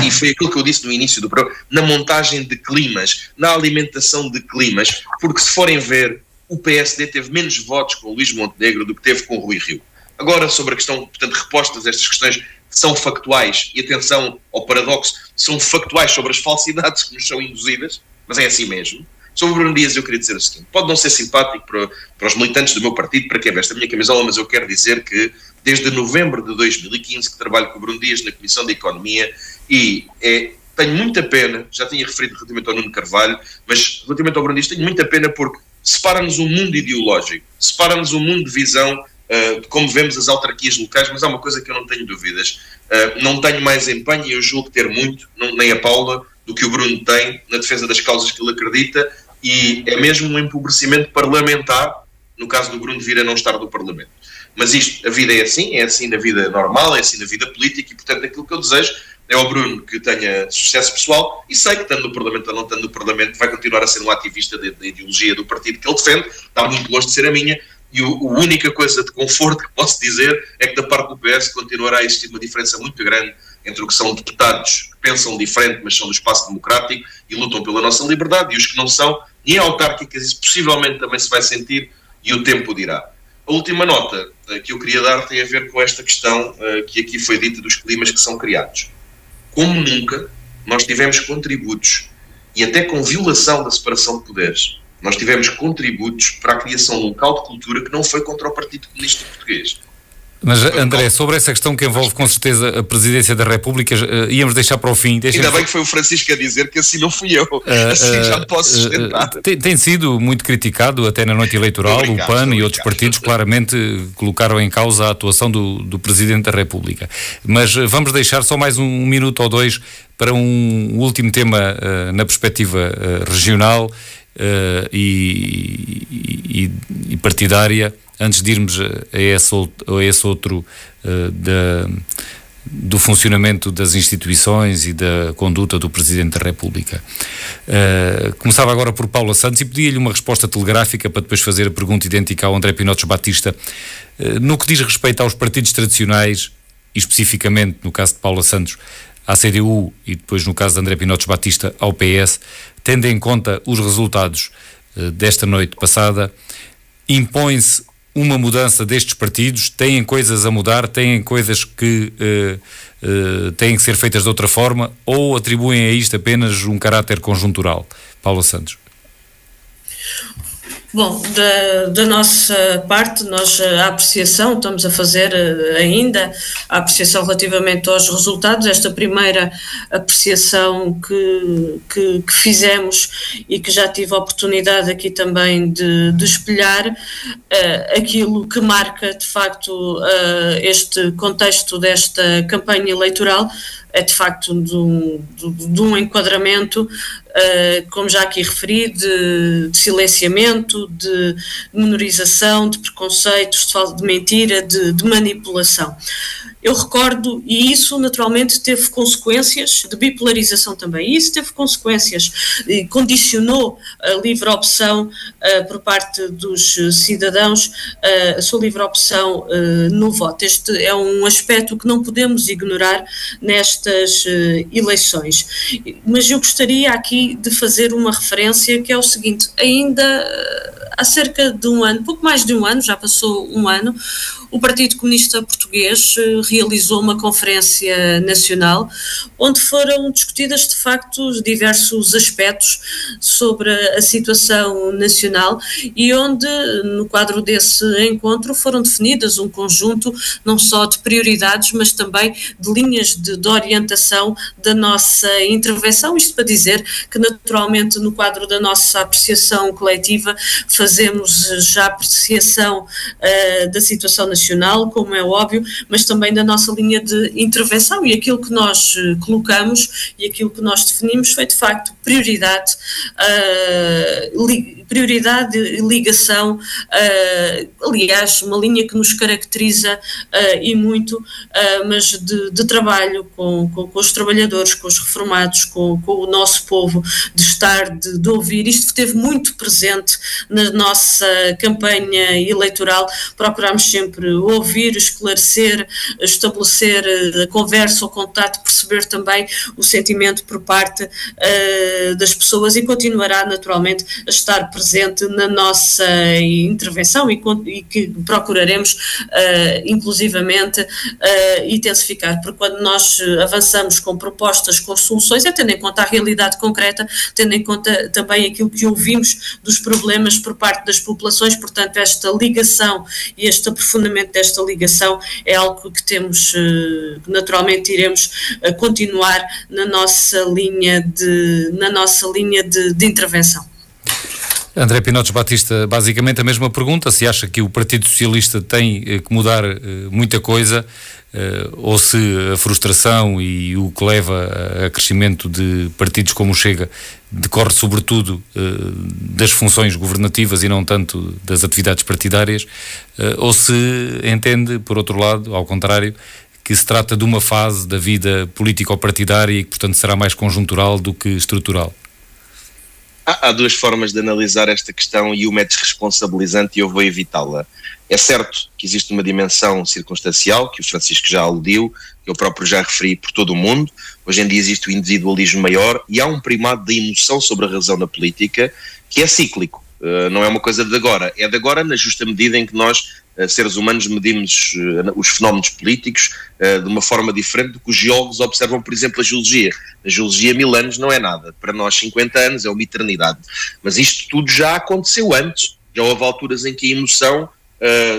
e foi aquilo que eu disse no início do programa, na montagem de climas, na alimentação de climas, porque se forem ver, o PSD teve menos votos com o Luís Montenegro do que teve com o Rui Rio. Agora, sobre a questão, portanto, repostas a estas questões são factuais, e atenção ao paradoxo, são factuais sobre as falsidades que nos são induzidas, mas é assim mesmo. Sobre o Bruno Dias eu queria dizer o seguinte: pode não ser simpático para os militantes do meu partido, para quem veste a minha camisola, mas eu quero dizer que desde novembro de 2015 que trabalho com o Bruno Dias na Comissão de Economia e tenho muita pena, já tinha referido relativamente ao Nuno Carvalho, mas relativamente ao Bruno Dias tenho muita pena porque separa-nos um mundo ideológico, separa-nos um mundo de visão de como vemos as autarquias locais, mas há uma coisa que eu não tenho dúvidas, não tenho mais empenho, e eu julgo ter muito, nem a Paula, do que o Bruno tem na defesa das causas que ele acredita, e é mesmo um empobrecimento parlamentar, no caso do Bruno vir a não estar no Parlamento. Mas isto, a vida é assim na vida normal, é assim na vida política, e portanto aquilo que eu desejo é ao Bruno que tenha sucesso pessoal, e sei que estando no Parlamento ou não estando no Parlamento vai continuar a ser um ativista da ideologia do partido que ele defende, está muito longe de ser a minha, e a única coisa de conforto que posso dizer é que da parte do PS continuará a existir uma diferença muito grande entre o que são deputados que pensam diferente, mas são do espaço democrático e lutam pela nossa liberdade, e os que não são, e em autárquicas isso possivelmente também se vai sentir, e o tempo dirá. A última nota que eu queria dar tem a ver com esta questão que aqui foi dita dos climas que são criados. Como nunca, nós tivemos contributos, e até com violação da separação de poderes, nós tivemos contributos para a criação de um caldo de cultura que não foi contra o Partido Comunista Português. Mas, André, sobre essa questão que envolve com certeza a Presidência da República, íamos deixar para o fim. Ainda bem que foi o Francisco a dizer que assim não fui eu, assim já posso sustentar. Tem sido muito criticado, até na noite eleitoral, o PAN e outros partidos claramente colocaram em causa a atuação do Presidente da República. Mas vamos deixar só mais um minuto ou dois para um último tema na perspectiva regional e partidária, antes de irmos a esse outro do funcionamento das instituições e da conduta do Presidente da República. Começava agora por Paula Santos e pedia-lhe uma resposta telegráfica para depois fazer a pergunta idêntica ao André Pinotes Batista. No que diz respeito aos partidos tradicionais, e especificamente no caso de Paula Santos, à CDU e depois no caso de André Pinotes Batista ao PS, tendo em conta os resultados desta noite passada, impõe-se uma mudança destes partidos? Têm coisas a mudar? Têm coisas que têm que ser feitas de outra forma? Ou atribuem a isto apenas um caráter conjuntural? Paula Santos. Bom, da nossa parte, nós a apreciação, estamos a fazer ainda a apreciação relativamente aos resultados, esta primeira apreciação que fizemos e que já tive a oportunidade aqui também de espelhar, aquilo que marca de facto este contexto desta campanha eleitoral é de facto de um enquadramento, como já aqui referi, de silenciamento, de menorização, de preconceitos, de mentira, de manipulação. Eu recordo, e isso naturalmente teve consequências de bipolarização também, e isso teve consequências, e condicionou a livre opção por parte dos cidadãos, a sua livre opção no voto. Este é um aspecto que não podemos ignorar nestas eleições. Mas eu gostaria aqui de fazer uma referência que é o seguinte: ainda há cerca de um ano, pouco mais de um ano, já passou um ano, o Partido Comunista Português realizou uma conferência nacional onde foram discutidas de facto diversos aspectos sobre a situação nacional e onde no quadro desse encontro foram definidas um conjunto não só de prioridades mas também de linhas de orientação da nossa intervenção, isto para dizer que naturalmente no quadro da nossa apreciação coletiva fazemos já apreciação da situação nacional, como é óbvio, mas também da nossa linha de intervenção e aquilo que nós colocamos e aquilo que nós definimos foi de facto prioridade e ligação, aliás, uma linha que nos caracteriza e muito, mas de trabalho com os trabalhadores, com os reformados, com o nosso povo, de estar, de ouvir. Isto esteve muito presente na nossa campanha eleitoral. Procurámos sempre ouvir, esclarecer, estabelecer a conversa, o contato, perceber também o sentimento por parte das pessoas e continuará naturalmente a estar presente na nossa intervenção e que procuraremos inclusivamente intensificar, porque quando nós avançamos com propostas, com soluções, é tendo em conta a realidade concreta, tendo em conta também aquilo que ouvimos dos problemas por parte das populações, portanto esta ligação e este aprofundamento desta ligação é algo que temos, que naturalmente iremos continuar na nossa linha de intervenção. André Pinotes Batista, basicamente a mesma pergunta, se acha que o Partido Socialista tem que mudar muita coisa, ou se a frustração e o que leva a crescimento de partidos como o Chega decorre sobretudo das funções governativas e não tanto das atividades partidárias, ou se entende, por outro lado, ao contrário, que se trata de uma fase da vida político-partidária e que, portanto, será mais conjuntural do que estrutural. Há duas formas de analisar esta questão e uma é desresponsabilizante e eu vou evitá-la. É certo que existe uma dimensão circunstancial, que o Francisco já aludiu, que eu próprio já referi por todo o mundo. Hoje em dia existe o individualismo maior e há um primado da emoção sobre a razão na política que é cíclico. Não é uma coisa de agora, é de agora na justa medida em que nós, seres humanos, medimos os fenómenos políticos de uma forma diferente do que os geólogos observam, por exemplo, a geologia. A geologia 1000 anos não é nada, para nós 50 anos é uma eternidade. Mas isto tudo já aconteceu antes, já houve alturas em que a emoção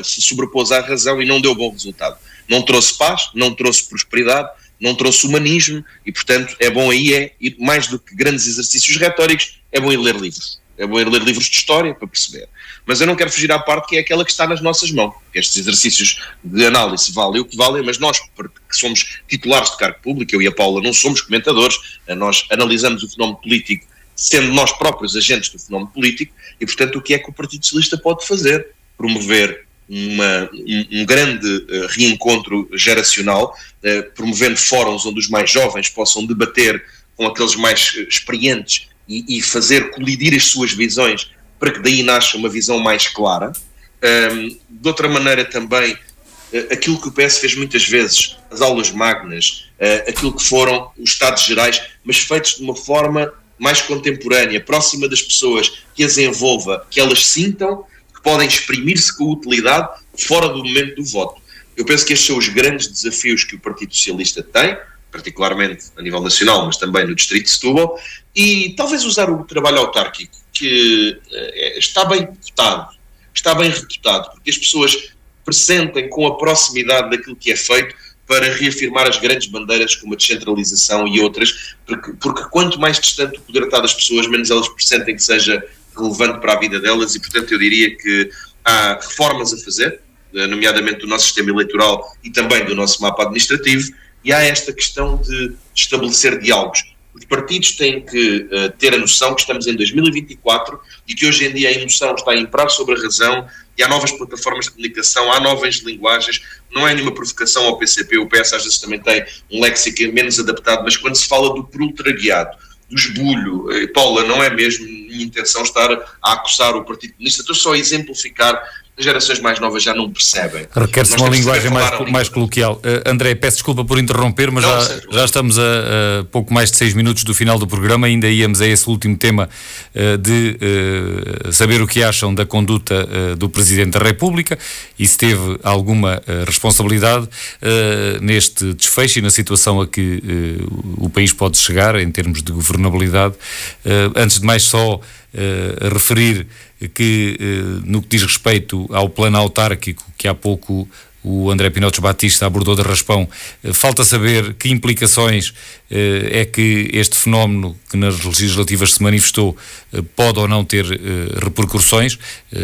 se sobrepôs à razão e não deu bom resultado. Não trouxe paz, não trouxe prosperidade, não trouxe humanismo e, portanto, é bom aí, mais do que grandes exercícios retóricos, é bom ir ler livros. É bom ir ler livros de história para perceber. Mas eu não quero fugir à parte que é aquela que está nas nossas mãos. Estes exercícios de análise valem o que valem, mas nós, que somos titulares de cargo público, eu e a Paula não somos comentadores, nós analisamos o fenómeno político sendo nós próprios agentes do fenómeno político e, portanto, o que é que o Partido Socialista pode fazer? Promover um grande reencontro geracional, promovendo fóruns onde os mais jovens possam debater com aqueles mais experientes e fazer colidir as suas visões para que daí nasça uma visão mais clara. De outra maneira também, aquilo que o PS fez muitas vezes, as aulas magnas, aquilo que foram os Estados Gerais, mas feitos de uma forma mais contemporânea, próxima das pessoas, que as envolva, que elas sintam que podem exprimir-se com utilidade fora do momento do voto. Eu penso que estes são os grandes desafios que o Partido Socialista tem, particularmente a nível nacional, mas também no Distrito de Setúbal, e talvez usar o trabalho autárquico, que está bem reputado, porque as pessoas pressentem com a proximidade daquilo que é feito para reafirmar as grandes bandeiras como a descentralização e outras, porque quanto mais distante o poder está das pessoas, menos elas pressentem que seja relevante para a vida delas, e portanto eu diria que há reformas a fazer, nomeadamente do nosso sistema eleitoral e também do nosso mapa administrativo, e há esta questão de estabelecer diálogos. Os partidos têm que ter a noção que estamos em 2024 e que hoje em dia a emoção está a imperar sobre a razão e há novas plataformas de comunicação, há novas linguagens, não é nenhuma provocação ao PCP, o PS às vezes também tem um léxico menos adaptado, mas quando se fala do proletaриado, do esbulho, Paula, não é mesmo minha intenção estar a acusar o Partido Comunista, estou só a exemplificar as gerações mais novas já não percebem. Requer-se uma linguagem mais coloquial. André, peço desculpa por interromper, mas já estamos a pouco mais de 6 minutos do final do programa, ainda íamos a esse último tema de saber o que acham da conduta do Presidente da República e se teve alguma responsabilidade neste desfecho e na situação a que o país pode chegar em termos de governabilidade. Antes de mais, só referir que no que diz respeito ao plano autárquico que há pouco o André Pinotes Batista abordou de raspão, falta saber que implicações é que este fenómeno que nas legislativas se manifestou pode ou não ter repercussões.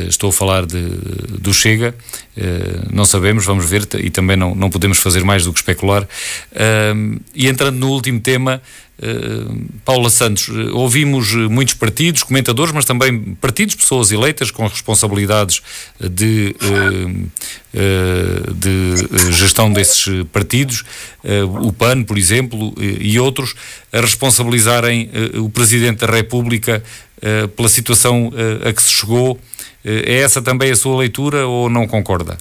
Estou a falar do Chega, não sabemos, vamos ver, e também não podemos fazer mais do que especular. E entrando no último tema, Paula Santos, ouvimos muitos partidos, comentadores, mas também partidos, pessoas eleitas com responsabilidades de gestão desses partidos, o PAN, por exemplo, e outros, a responsabilizarem o Presidente da República pela situação a que se chegou. É essa também a sua leitura ou não concorda?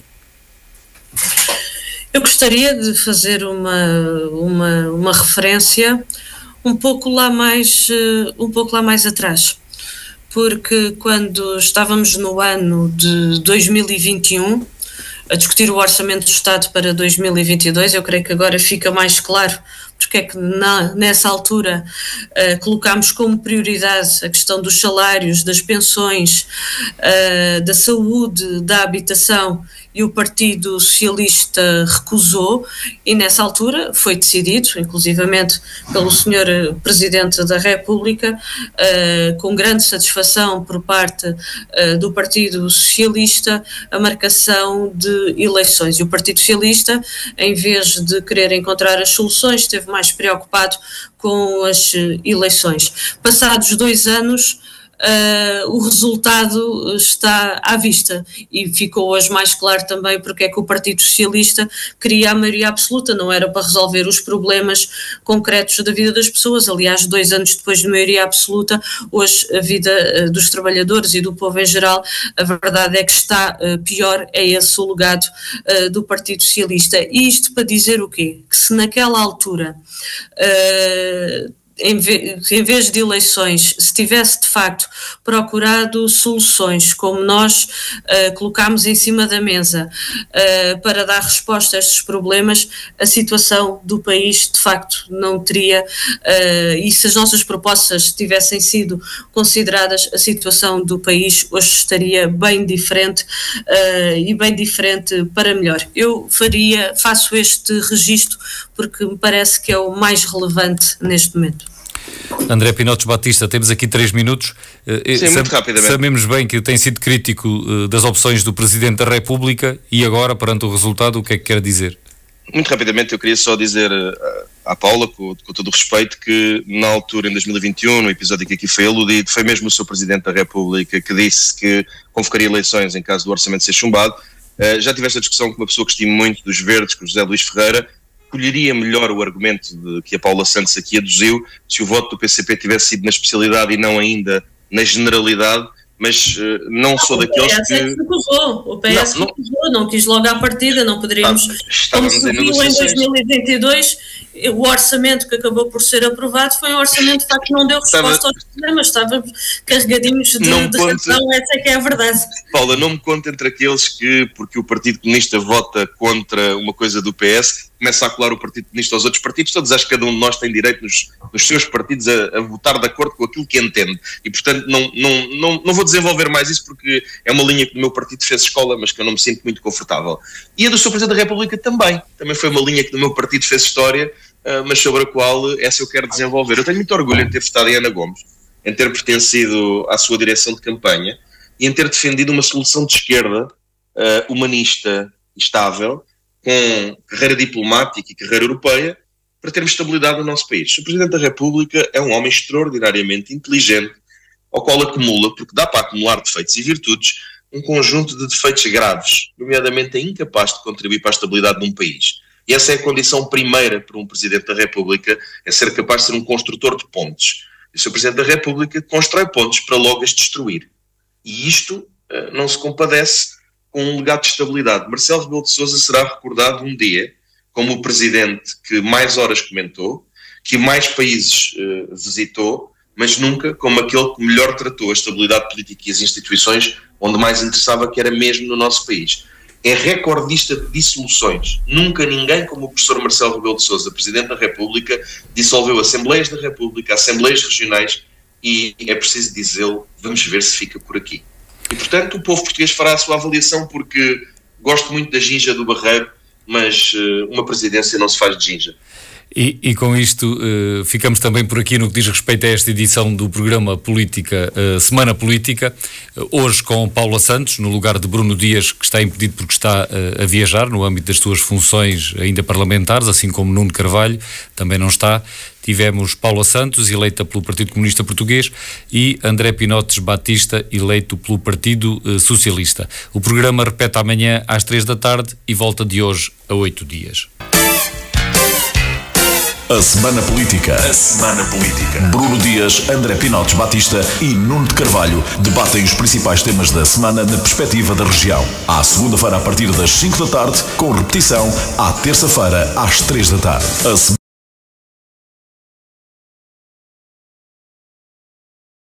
Eu gostaria de fazer uma referência um pouco lá mais atrás, porque quando estávamos no ano de 2021 a discutir o Orçamento do Estado para 2022, eu creio que agora fica mais claro porque é que nessa altura colocámos como prioridade a questão dos salários, das pensões, da saúde, da habitação, e o Partido Socialista recusou, e nessa altura foi decidido, inclusivamente pelo Sr. Presidente da República, com grande satisfação por parte do Partido Socialista, a marcação de eleições. E o Partido Socialista, em vez de querer encontrar as soluções, esteve mais preocupado com as eleições. Passados 2 anos, o resultado está à vista e ficou hoje mais claro também porque é que o Partido Socialista queria a maioria absoluta, não era para resolver os problemas concretos da vida das pessoas. Aliás, 2 anos depois de maioria absoluta, hoje a vida dos trabalhadores e do povo em geral, a verdade é que está pior. É esse o legado do Partido Socialista. E isto para dizer o quê? Que se naquela altura em vez de eleições, se tivesse de facto procurado soluções como nós colocámos em cima da mesa para dar resposta a estes problemas, a situação do país de facto não teria, e se as nossas propostas tivessem sido consideradas, a situação do país hoje estaria bem diferente, e bem diferente para melhor. Eu faço este registro porque me parece que é o mais relevante neste momento. André Pinotes Batista, temos aqui 3 minutos. Sim, muito rapidamente. Sabemos bem que tem sido crítico das opções do Presidente da República e agora, perante o resultado, o que é que quer dizer? Muito rapidamente, eu queria só dizer à Paula, com todo o respeito, que na altura, em 2021, no episódio que aqui foi aludido, foi mesmo o Sr. Presidente da República que disse que convocaria eleições em caso do orçamento ser chumbado. Já tive esta discussão com uma pessoa que estimo muito dos Verdes, com o José Luís Ferreira. Colheria melhor o argumento que a Paula Santos aqui aduziu se o voto do PCP tivesse sido na especialidade e não ainda na generalidade, mas não sou daqueles que... O PS recusou, não quis logo à partida, não poderíamos... Como se viu em 2022, o orçamento que acabou por ser aprovado foi um orçamento que não deu resposta aos problemas, estávamos carregadinhos de razão, essa é que é a verdade. Paula, não me conte entre aqueles que, porque o Partido Comunista vota contra uma coisa do PS, começa a colar o Partido Comunista aos outros partidos. Todos, acho que cada um de nós tem direito nos seus partidos a votar de acordo com aquilo que entende, e portanto não vou desenvolver mais isso porque é uma linha que o meu partido fez escola, mas que eu não me sinto muito confortável. E a do Sr. Presidente da República também foi uma linha que o meu partido fez história, mas sobre a qual essa eu quero desenvolver. Eu tenho muito orgulho em ter votado em Ana Gomes, em ter pertencido à sua direção de campanha e em ter defendido uma solução de esquerda humanista, estável, com carreira diplomática e carreira europeia, para termos estabilidade no nosso país. O Presidente da República é um homem extraordinariamente inteligente, ao qual acumula, porque dá para acumular defeitos e virtudes, um conjunto de defeitos graves, nomeadamente é incapaz de contribuir para a estabilidade de um país. E essa é a condição primeira para um Presidente da República, é ser capaz de ser um construtor de pontes. E o Sr. Presidente da República constrói pontes para logo as destruir. E isto não se compadece com um legado de estabilidade. Marcelo Rebelo de Sousa será recordado um dia como o presidente que mais horas comentou, que mais países visitou, mas nunca como aquele que melhor tratou a estabilidade política e as instituições onde mais interessava, que era mesmo no nosso país. É recordista de dissoluções. Nunca ninguém como o professor Marcelo Rebelo de Sousa, Presidente da República, dissolveu Assembleias da República, Assembleias Regionais, e é preciso dizê-lo, vamos ver se fica por aqui. E, portanto, o povo português fará a sua avaliação, porque gosto muito da ginja do Barreiro, mas uma presidência não se faz de ginja. E com isto ficamos também por aqui no que diz respeito a esta edição do programa Política, Semana Política, hoje com Paula Santos, no lugar de Bruno Dias, que está impedido porque está a viajar no âmbito das suas funções ainda parlamentares, assim como Nuno Carvalho, também não está. Tivemos Paula Santos, eleita pelo Partido Comunista Português, e André Pinotes Batista, eleito pelo Partido Socialista. O programa repete amanhã às 3 da tarde e volta de hoje a 8 dias. A Semana Política. A Semana Política. Bruno Dias, André Pinotes Batista e Nuno de Carvalho debatem os principais temas da semana na perspectiva da região. À segunda-feira a partir das 5 da tarde, com repetição à terça-feira às 3 da tarde.